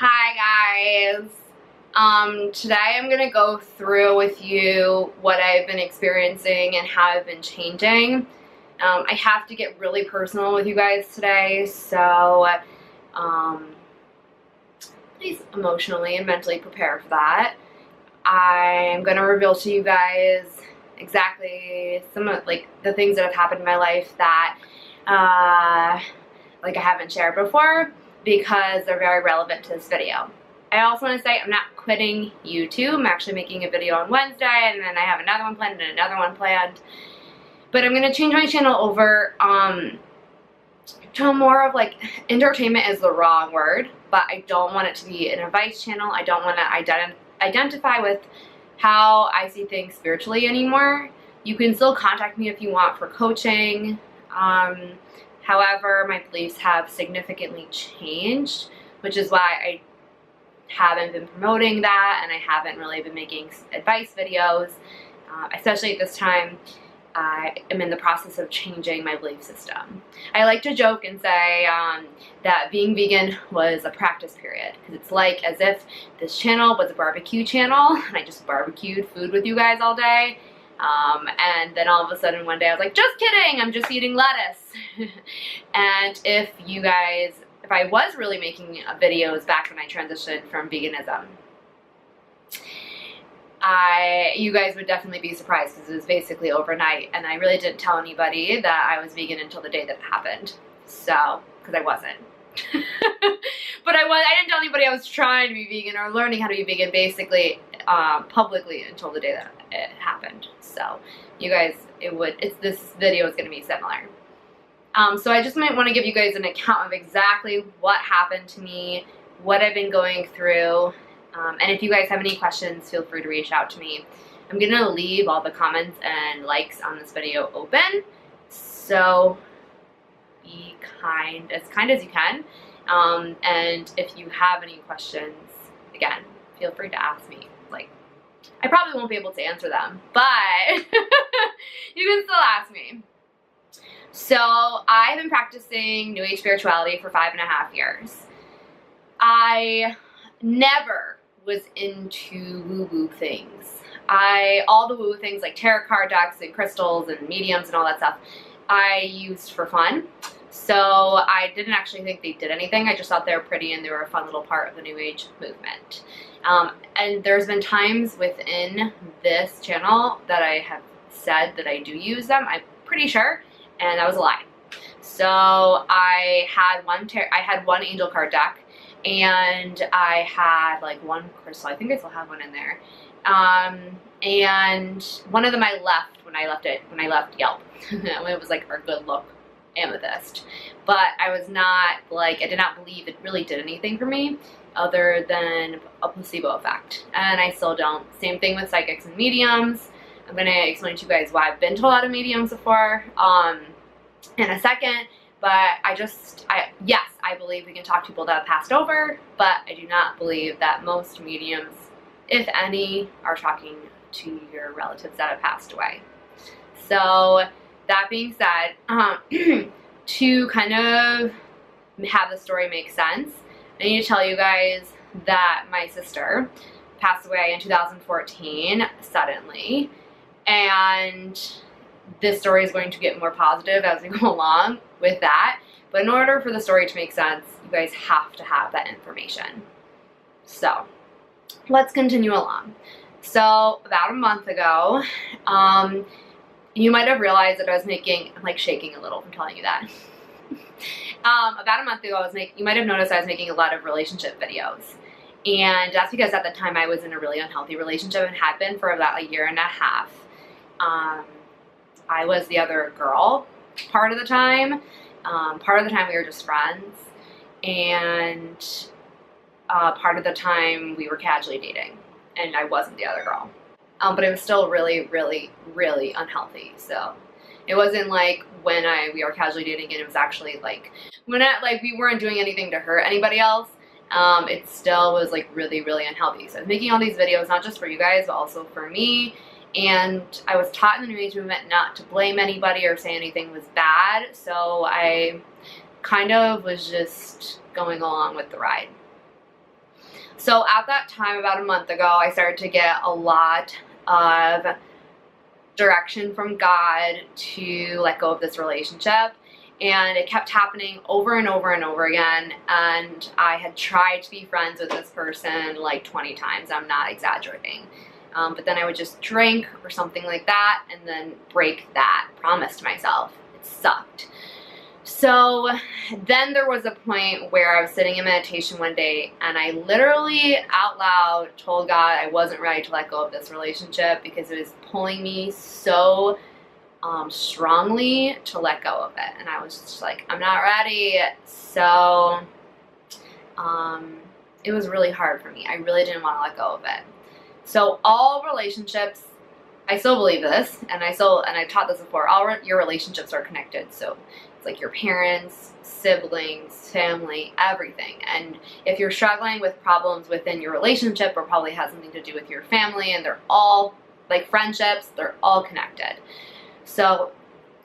Hi guys. Today I'm gonna go through with you what I've been experiencing and how I've been changing. I have to get really personal with you guys today, so please emotionally and mentally prepare for that. I'm gonna reveal to you guys exactly some of the things that have happened in my life that I haven't shared before, because they're very relevant to this video. I also want to say I'm not quitting YouTube. I'm actually making a video on Wednesday, and then I have another one planned and another one planned. But I'm going to change my channel over to more of entertainment is the wrong word, but I don't want it to be an advice channel. I don't want to identify with how I see things spiritually anymore. You can still contact me if you want for coaching. However, my beliefs have significantly changed, which is why I haven't been promoting that and I haven't really been making advice videos, especially at this time. I am in the process of changing my belief system. I like to joke and say that being vegan was a practice period, because it's like as if this channel was a barbecue channel and I just barbecued food with you guys all day. And then all of a sudden one day I was like, just kidding, I'm just eating lettuce. And if I was really making videos back when I transitioned from veganism, you guys would definitely be surprised, because it was basically overnight, and I really didn't tell anybody that I was vegan until the day that it happened. So, because I wasn't. But I didn't tell anybody I was trying to be vegan or learning how to be vegan, basically, publicly, until the day that it happened. So, you guys, this video is going to be similar. So I just might want to give you guys an account of exactly what happened to me, what I've been going through, and if you guys have any questions, feel free to reach out to me. I'm going to leave all the comments and likes on this video open, so be as kind as you can. And if you have any questions, again, feel free to ask me. I probably won't be able to answer them, but you can still ask me. So I've been practicing New Age spirituality for 5.5 years. I never was into woo-woo things. All the woo-woo things like tarot card decks and crystals and mediums and all that stuff, I used for fun. So I didn't actually think they did anything. I just thought they were pretty and they were a fun little part of the New Age movement. And there's been times within this channel that I have said that I do use them, I'm pretty sure, and that was a lie. So I had one angel card deck, and I had one crystal. I think I still have one in there. And one of them I left when I left Yelp. When it was our good look amethyst. But I was not I did not believe it really did anything for me other than a placebo effect. And I still don't. Same thing with psychics and mediums. I'm going to explain to you guys why I've been to a lot of mediums before in a second. But yes, I believe we can talk to people that have passed over, but I do not believe that most mediums, if any, are talking to your relatives that have passed away. So that being said, to kind of have the story make sense, I need to tell you guys that my sister passed away in 2014 suddenly, and this story is going to get more positive as we go along with that. But in order for the story to make sense, you guys have to have that information. So let's continue along. So about a month ago, you might have realized that I was making, I'm shaking a little from telling you that. About a month ago, you might have noticed I was making a lot of relationship videos. And that's because at the time I was in a really unhealthy relationship and had been for about 1.5 years. I was the other girl part of the time. Part of the time we were just friends. And part of the time we were casually dating. And I wasn't the other girl. But it was still really, really, really unhealthy. So it wasn't when we were casually dating and it was actually when we weren't doing anything to hurt anybody else. It still was really, really unhealthy. So I was making all these videos, not just for you guys, but also for me. And I was taught in the New Age movement not to blame anybody or say anything was bad. So I kind of was just going along with the ride. So at that time, about a month ago, I started to get a lot of direction from God to let go of this relationship. And it kept happening over and over and over again. And I had tried to be friends with this person like 20 times. I'm not exaggerating. But then I would just drink or something like that and then break that promise to myself. It sucked. So then there was a point where I was sitting in meditation one day and I literally out loud told God I wasn't ready to let go of this relationship because it was pulling me so strongly to let go of it. And I was just like, I'm not ready. So it was really hard for me. I really didn't want to let go of it. So all relationships, I still believe this, and I've taught this before, all your relationships are connected. So it's like your parents, siblings, family, everything. And if you're struggling with problems within your relationship, it probably has something to do with your family, and they're all, like friendships, they're all connected. So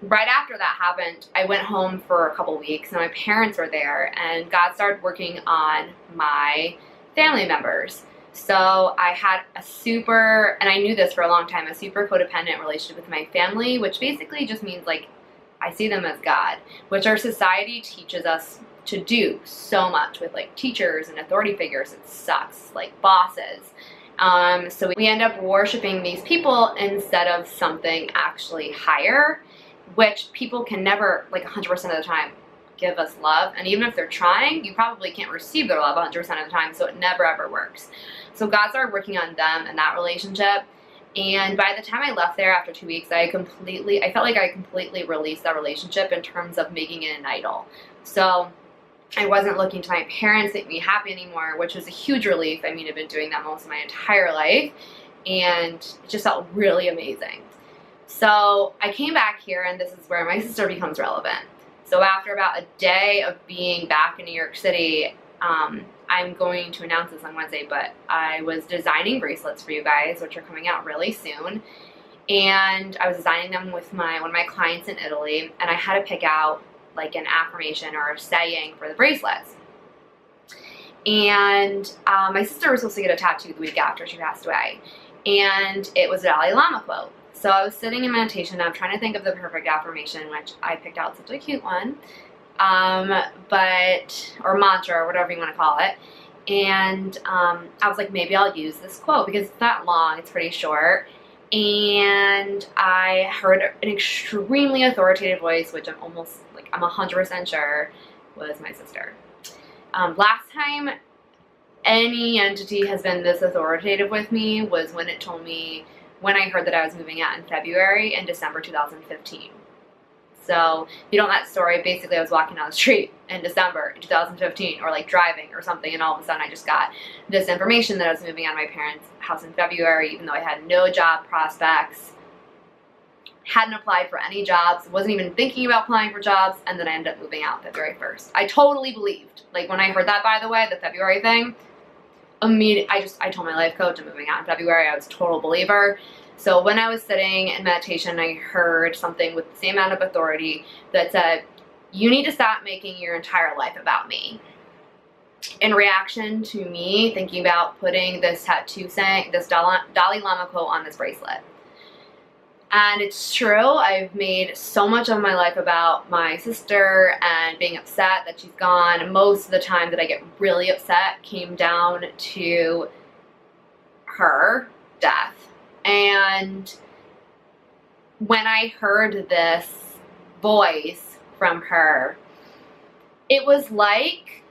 right after that happened, I went home for a couple weeks, and my parents were there, and God started working on my family members. So I had a super, and I knew this for a long time, a super codependent relationship with my family, which basically just means like I see them as God, which our society teaches us to do so much with like teachers and authority figures. It sucks, like bosses. So we end up worshiping these people instead of something actually higher, which people can never, like 100% of the time, give us love. And even if they're trying, you probably can't receive their love 100% of the time, so it never ever works. So God started working on them and that relationship. And by the time I left there after 2 weeks, I felt like I completely released that relationship in terms of making it an idol. So I wasn't looking to my parents to make me happy anymore, which was a huge relief. I mean, I've been doing that most of my entire life, and it just felt really amazing. So I came back here, and this is where my sister becomes relevant. So after about a day of being back in New York City, I'm going to announce this on Wednesday, but I was designing bracelets for you guys, which are coming out really soon. And I was designing them with one of my clients in Italy, and I had to pick out like an affirmation or a saying for the bracelets. And my sister was supposed to get a tattoo the week after she passed away, and it was a Dalai Lama quote. So I was sitting in meditation, and I'm trying to think of the perfect affirmation, which I picked out such a cute one, or mantra, or whatever you want to call it. And I was like, maybe I'll use this quote because it's not long, it's pretty short. And I heard an extremely authoritative voice, which I'm 100% sure was my sister. Last time any entity has been this authoritative with me was when it told me, when I heard that I was moving out in February and December 2015. So if you don't know that story, basically I was walking down the street in December 2015, or like driving or something, and all of a sudden I just got this information that I was moving out of my parents' house in February, even though I had no job prospects, hadn't applied for any jobs, wasn't even thinking about applying for jobs, and then I ended up moving out February 1st. I totally believed. Like when I heard that, by the way, the February thing, I told my life coach I'm moving out in February. I was a total believer. So when I was sitting in meditation, I heard something with the same amount of authority that said, you need to stop making your entire life about me. In reaction to me thinking about putting this tattoo saying, this Dalai Lama quote on this bracelet. And it's true, I've made so much of my life about my sister and being upset that she's gone. Most of the time that I get really upset came down to her death. And when I heard this voice from her, it was like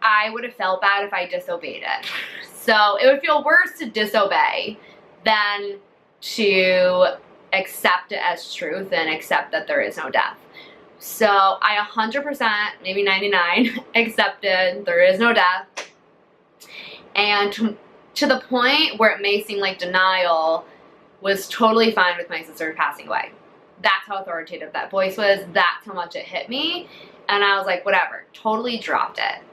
I would have felt bad if I disobeyed it. So it would feel worse to disobey than to accept it as truth and accept that there is no death. So I 100%, maybe 99, accepted there is no death. And to the point where it may seem like denial, was totally fine with my sister passing away. That's how authoritative that voice was. That's how much it hit me. And I was like, whatever, totally dropped it.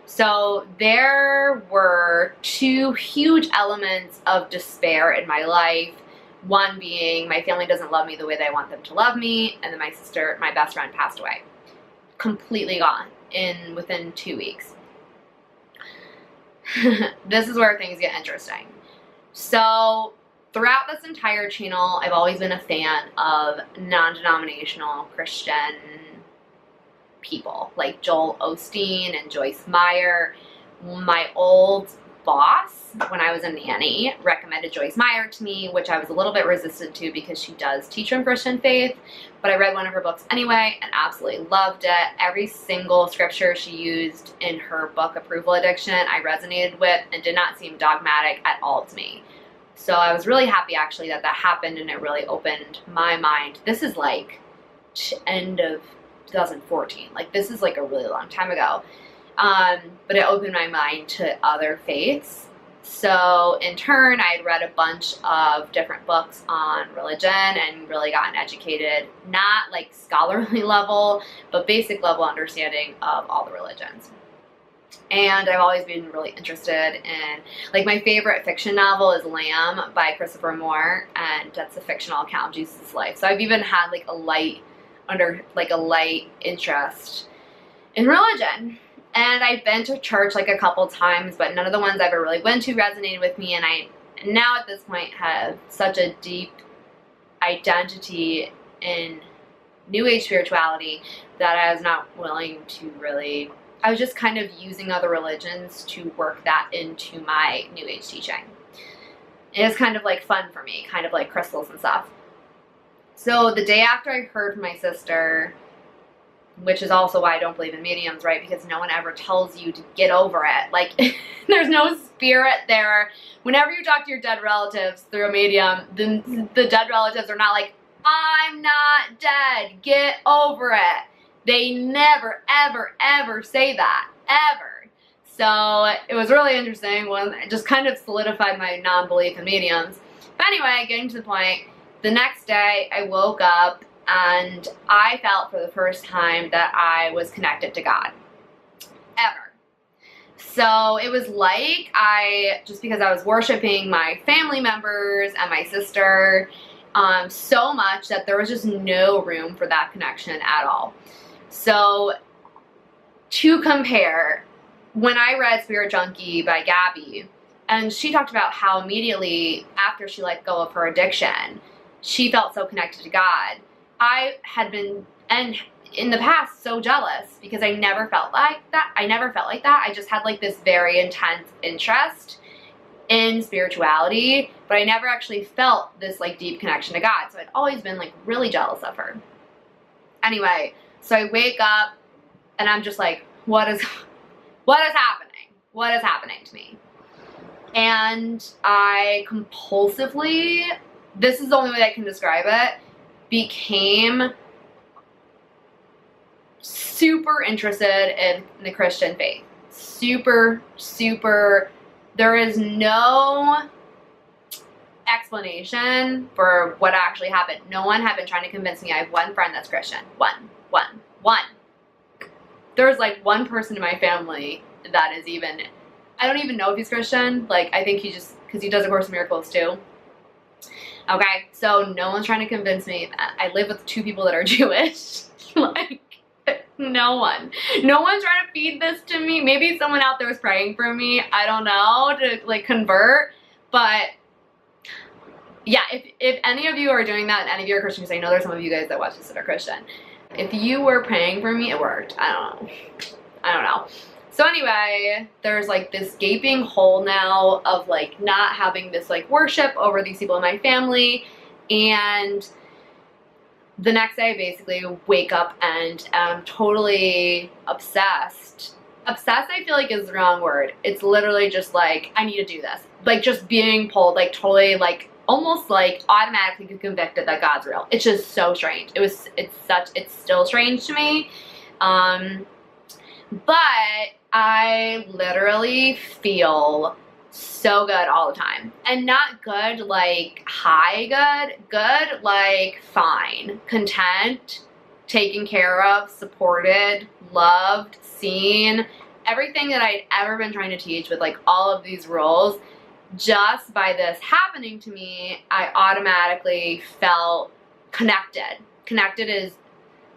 So there were two huge elements of despair in my life. One being my family doesn't love me the way that I want them to love me, and then my sister, my best friend, passed away. Completely gone within 2 weeks. this is where things get interesting. So throughout this entire channel, I've always been a fan of non-denominational Christian people like Joel Osteen and Joyce Meyer. My old boss, when I was a nanny, recommended Joyce Meyer to me, which I was a little bit resistant to because she does teach from Christian faith, but I read one of her books anyway and absolutely loved it. Every single scripture she used in her book, Approval Addiction, I resonated with and did not seem dogmatic at all to me. So I was really happy actually that that happened, and it really opened my mind. This is like end of 2014. Like, this is like a really long time ago. But it opened my mind to other faiths. So in turn, I had read a bunch of different books on religion and really gotten educated, not like scholarly level, but basic level understanding of all the religions. And I've always been really interested in, like, my favorite fiction novel is Lamb by Christopher Moore, and that's a fictional account of Jesus' life. So I've even had like a light interest in religion. And I've been to church like a couple times, but none of the ones I've ever really went to resonated with me. And I now at this point have such a deep identity in New Age spirituality that I was not willing to really, I was just kind of using other religions to work that into my New Age teaching. It was kind of like fun for me, kind of like crystals and stuff. So the day after I heard from my sister, which is also why I don't believe in mediums, right? Because no one ever tells you to get over it. Like, there's no spirit there. Whenever you talk to your dead relatives through a medium, the dead relatives are not like, I'm not dead, get over it. They never, ever, ever say that, ever. So it was really interesting when it just kind of solidified my non-belief in mediums. But anyway, getting to the point, the next day I woke up and I felt for the first time that I was connected to God, ever. So it was like just because I was worshiping my family members and my sister so much that there was just no room for that connection at all. So to compare, when I read Spirit Junkie by Gabby, and she talked about how immediately after she let go of her addiction, she felt so connected to God. I had been, and in the past, so jealous because I never felt like that. I just had like this very intense interest in spirituality, but I never actually felt this like deep connection to God. So I'd always been like really jealous of her. Anyway, so I wake up and I'm just like, what is happening? What is happening to me? And I compulsively, this is the only way I can describe it, became super interested in the Christian faith. Super, there is no explanation for what actually happened. No one had been trying to convince me. I have one friend that's Christian. One. There's like one person in my family that is even, I don't even know if he's Christian. Like, I think he just, because he does A Course in Miracles too. Okay, so no one's trying to convince me. I live with 2 people that are Jewish. Like, no one. No one's trying to feed this to me. Maybe someone out there is praying for me. I don't know, to like convert. But yeah, if any of you are doing that and any of you are Christian, because I know there's some of you guys that watch this that are Christian. If you were praying for me, it worked. I don't know. So anyway, there's like this gaping hole now of like not having this like worship over these people in my family. And the next day I basically wake up and am totally obsessed. Obsessed I feel like is the wrong word. It's literally just like, I need to do this. Like just being pulled, like totally like almost like automatically convicted that God's real. It's just so strange. It's still strange to me. But I literally feel so good all the time. And not good like high good like fine, content, taken care of, supported, loved, seen, everything that I'd ever been trying to teach with like all of these roles. Just by this happening to me, I automatically felt connected. Connected is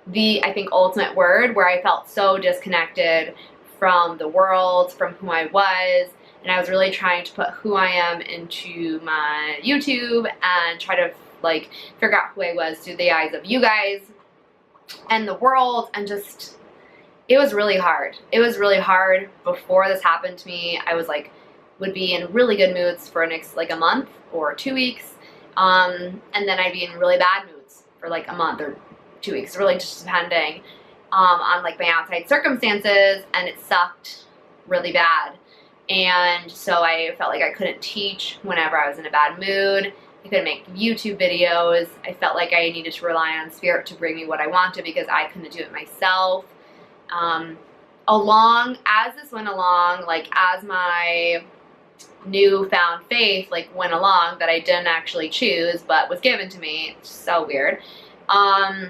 the, I think, ultimate word, where I felt so disconnected from the world, from who I was, and I was really trying to put who I am into my YouTube and try to like figure out who I was through the eyes of you guys and the world, and just, it was really hard. It was really hard before this happened to me. I was like, would be in really good moods for next like a month or 2 weeks, and then I'd be in really bad moods for like a month or 2 weeks, really just depending on like my outside circumstances, and it sucked really bad. And so I felt like I couldn't teach whenever I was in a bad mood. I couldn't make YouTube videos. I felt like I needed to rely on Spirit to bring me what I wanted because I couldn't do it myself. As this went along, like as my newfound faith like went along that I didn't actually choose but was given to me, it's so weird, I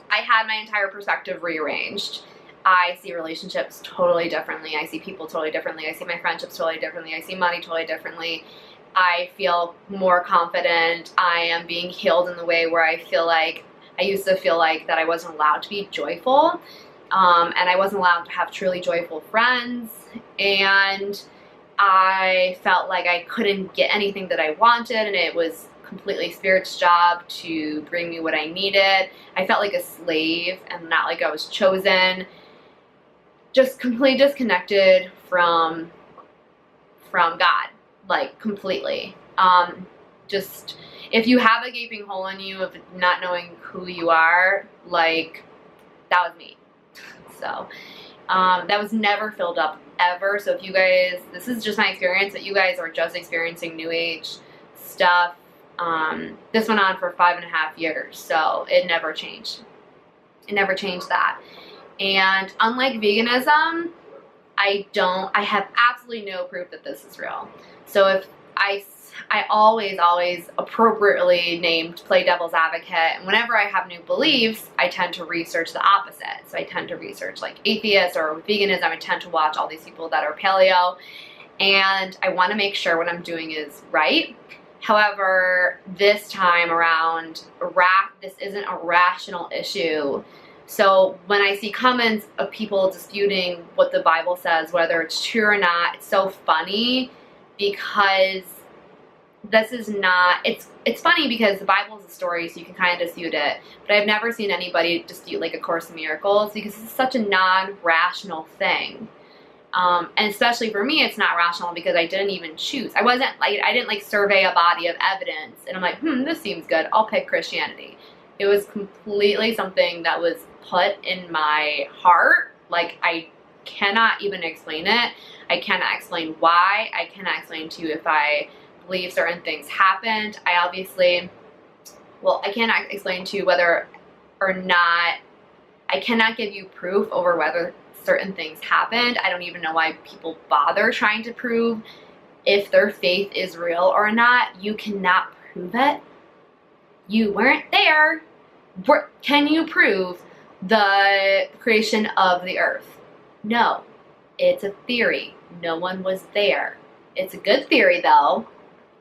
had my entire perspective rearranged. I see relationships totally differently. I see people totally differently. I see my friendships totally differently. I see money totally differently. I feel more confident. I am being healed in the way where I feel like, I used to feel like that I wasn't allowed to be joyful, and I wasn't allowed to have truly joyful friends, and I felt like I couldn't get anything that I wanted, and it was completely Spirit's job to bring me what I needed. I felt like a slave and not like I was chosen. Just completely disconnected from God, like completely. Just, if you have a gaping hole in you of not knowing who you are, like, that was me. So that was never filled up ever. So if you guys, this is just my experience, but you guys are just experiencing New Age stuff, this went on for 5.5 years, so it never changed. It never changed that. And unlike veganism, I have absolutely no proof that this is real. So if I always appropriately play devil's advocate, and whenever I have new beliefs, I tend to research the opposite. So I tend to research like atheists, or with veganism, I tend to watch all these people that are paleo, and I want to make sure what I'm doing is right. However, this time around, this isn't a rational issue. So when I see comments of people disputing what the Bible says, whether it's true or not, it's so funny, because this is not, it's funny because the Bible is a story, so you can kind of dispute it, but I've never seen anybody dispute like A Course in Miracles, because it's such a non-rational thing. And especially for me, it's not rational because I didn't even choose. I didn't like survey a body of evidence and I'm like, this seems good, I'll pick Christianity. It was completely something that was put in my heart. Like, I cannot even explain it. I cannot explain why. I cannot explain to you if I believe certain things happened. I cannot explain to you whether or not, I cannot give you proof over whether certain things happened. I don't even know why people bother trying to prove if their faith is real or not. You cannot prove it. You weren't there. Can you prove the creation of the earth? No. It's a theory. No one was there. It's a good theory though.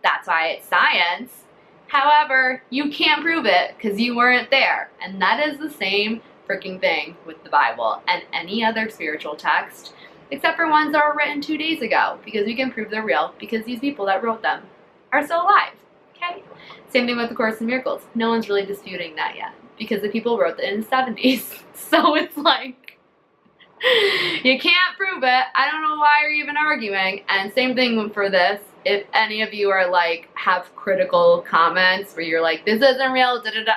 That's why it's science. However, you can't prove it because you weren't there. And that is the same freaking thing with the Bible and any other spiritual text, except for ones that were written 2 days ago, because we can prove they're real because these people that wrote them are still alive. Okay? Same thing with The Course in Miracles. No one's really disputing that yet because the people wrote it in the 70s. So it's like, you can't prove it. I don't know why you're even arguing. And same thing for this. If any of you are like, have critical comments where you're like, this isn't real, da-da-da,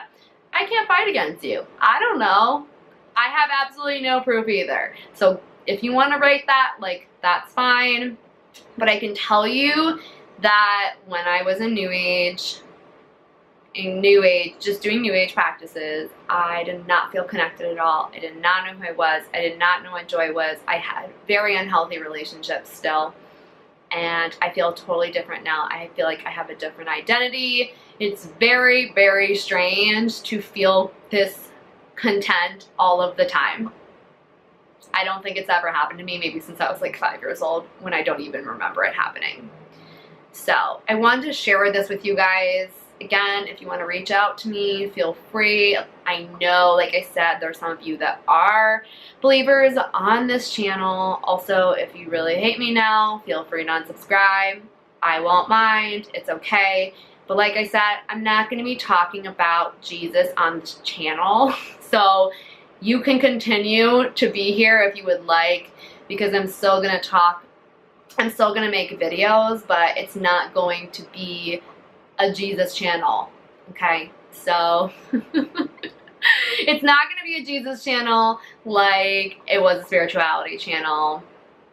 I can't fight against you. I don't know. I have absolutely no proof either. So if you want to write that, like, that's fine. But I can tell you that when I was in New Age, just doing New Age practices, I did not feel connected at all. I did not know who I was. I did not know what joy was. I had very unhealthy relationships still. And I feel totally different now. I feel like I have a different identity. It's very, very strange to feel this content all of the time. I don't think it's ever happened to me, maybe since I was like 5 years old, when I don't even remember it happening. So I wanted to share this with you guys. Again, if you want to reach out to me, feel free. I know, like I said, there's some of you that are believers on this channel. Also, if you really hate me now, feel free to unsubscribe. I won't mind. It's okay. But like I said, I'm not going to be talking about Jesus on this channel. So you can continue to be here if you would like, because I'm still going to talk. I'm still going to make videos, but it's not going to be a Jesus channel. Okay? So it's not going to be a Jesus channel like it was a spirituality channel,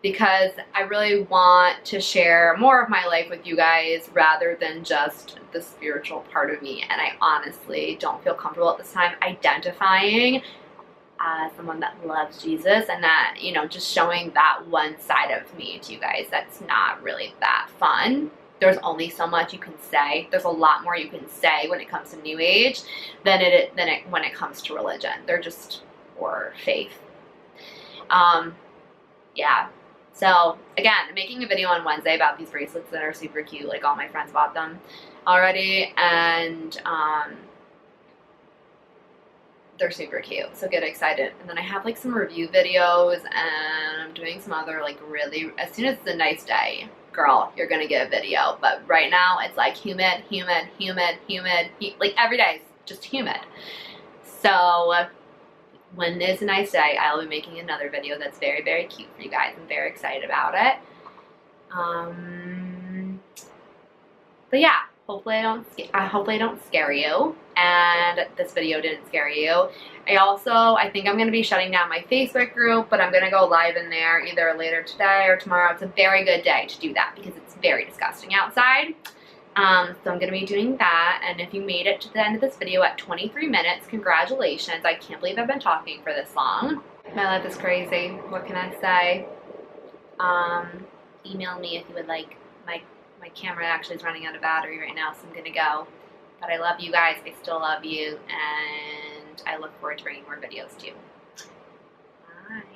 because I really want to share more of my life with you guys rather than just the spiritual part of me. And I honestly don't feel comfortable at this time identifying as someone that loves Jesus, and that, you know, just showing that one side of me to you guys. That's not really that fun. There's only so much you can say. There's a lot more you can say when it comes to New Age than when it comes to religion. They're just, or faith. Yeah. So again, I'm making a video on Wednesday about these bracelets that are super cute. Like, all my friends bought them already, and they're super cute. So get excited. And then I have like some review videos, and I'm doing some other like really, as soon as it's a nice day, girl, you're gonna get a video. But right now it's like humid, like every day is just humid. So when it's a nice day, I'll be making another video that's very, very cute for you guys. I'm very excited about it. But yeah, hopefully I don't scare you, and this video didn't scare you. I think I'm going to be shutting down my Facebook group, but I'm going to go live in there either later today or tomorrow. It's a very good day to do that because it's very disgusting outside. So I'm going to be doing that, and if you made it to the end of this video at 23 minutes, congratulations. I can't believe I've been talking for this long. My life is crazy. What can I say? Email me if you would like. My camera actually is running out of battery right now, so I'm going to go. But I love you guys. I still love you, and I look forward to bringing more videos to you. Bye.